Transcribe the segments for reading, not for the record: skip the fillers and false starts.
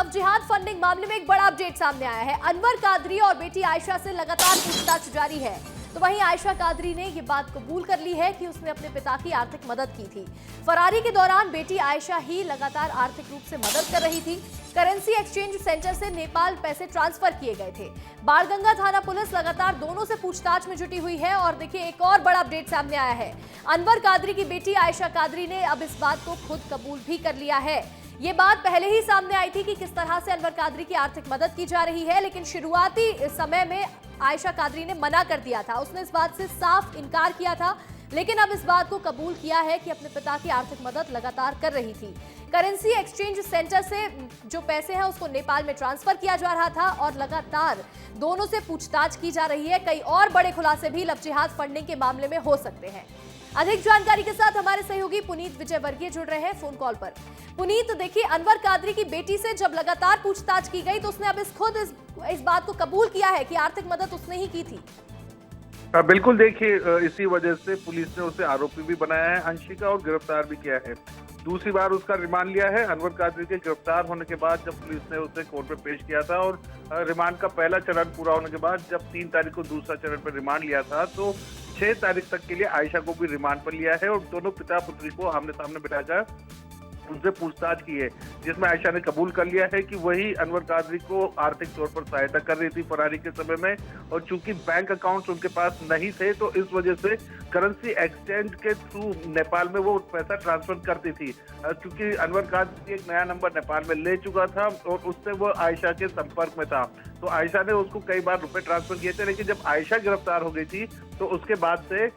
Love जिहाद funding मामले में एक बड़ा अपडेट सामने आया है। अनवर कादरी और बेटी आयशा से लगातार पूछताछ जारी है। तो वहीं आयशा कादरी ने ये बात कबूल कर ली है कि उसने अपने पिता की आर्थिक मदद की थी। फरारी के दौरान बेटी आयशा ही लगातार आर्थिक रूप से मदद कर रही थी। करेंसी एक्सचेंज सेंटर से नेपाल पैसे ट्रांसफर किए गए थे। बाणगंगा थाना पुलिस लगातार दोनों से पूछताछ में जुटी हुई है। और देखिए, एक और बड़ा अपडेट सामने आया है। अनवर कादरी की बेटी आयशा कादरी ने अब इस बात को खुद कबूल भी कर लिया है। ये बात पहले ही सामने आई थी कि किस तरह से अनवर कादरी की आर्थिक मदद की जा रही है, लेकिन शुरुआती समय में आयशा कादरी ने मना कर दिया था। उसने इस बात से साफ इनकार किया था, लेकिन अब इस बात को कबूल किया है कि अपने पिता की आर्थिक मदद लगातार कर रही थी। करेंसी एक्सचेंज सेंटर से जो पैसे हैं उसको नेपाल में ट्रांसफर किया जा रहा था और लगातार दोनों से पूछताछ की जा रही है। कई और बड़े खुलासे भी लव जिहाद फंडिंग के मामले में हो सकते हैं। अधिक जानकारी के साथ हमारे सहयोगी पुनीत विजयवर्गीय जुड़ रहे हैं फोन कॉल पर। पुनीत, देखिए, अनवर कादरी की बेटी से जब लगातार पूछताछ की गई तो उसने अब खुद इस बात को कबूल किया है कि आर्थिक मदद उसने ही की थी। बिल्कुल, देखिए, इसी वजह से पुलिस ने उसे आरोपी भी बनाया है अंशिका और गिरफ्तार भी किया है। दूसरी बार उसका रिमांड लिया है। अनवर कादरी के गिरफ्तार होने के बाद जब पुलिस ने उसे कोर्ट में पेश किया था और रिमांड का पहला चरण पूरा होने के बाद जब 3 तारीख को दूसरा चरण पर रिमांड लिया था, तो 6 तारीख तक के लिए आयशा को भी रिमांड पर लिया है और दोनों पिता पुत्री को आमने सामने बिठाकर उनसे पूछताछ की है, जिसमें आयशा ने कबूल कर लिया है कि वही अनवर कादरी को आर्थिक तौर पर सहायता कर रही थी फरारी के समय में। और चूंकि बैंक अकाउंट्स उनके पास नहीं थे, तो इस वजह से करेंसी एक्सचेंज के थ्रू नेपाल में वो पैसा ट्रांसफर करती थी। क्योंकि अनवर कादरी एक नया नंबर नेपाल में ले चुका था और उससे वो आयशा के संपर्क में था, तो आयशा ने उसको कई बार रुपए ट्रांसफर किए थे। लेकिन जब आयशा गिरफ्तार हो गई थी तो उसके बाद से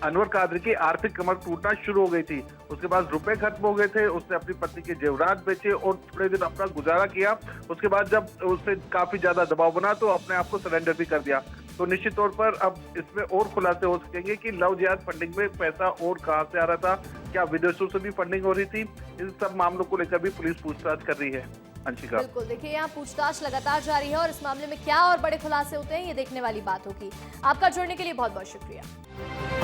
अनवर कादरी की आर्थिक कमर टूटना शुरू हो गई थी। उसके बाद रुपए खत्म हो गए थे। उसने अपनी पत्नी के जेवरात बेचे और थोड़े दिन अपना गुजारा किया। उसके बाद जब उससे काफी ज्यादा दबाव बना तो अपने आप को सरेंडर भी कर दिया। तो निश्चित तौर पर अब इसमें और खुलासे हो सकेंगे कि लव जिहाद फंडिंग में पैसा और कहां से आ रहा था, क्या विदेशों से भी फंडिंग हो रही थी। इन सब मामलों को लेकर भी पुलिस पूछताछ कर रही है। अंशिका, बिल्कुल, देखिए, यहाँ पूछताछ लगातार जारी है और इस मामले में क्या और बड़े खुलासे होते हैं ये देखने वाली बात होगी। आपका जुड़ने के लिए बहुत बहुत शुक्रिया।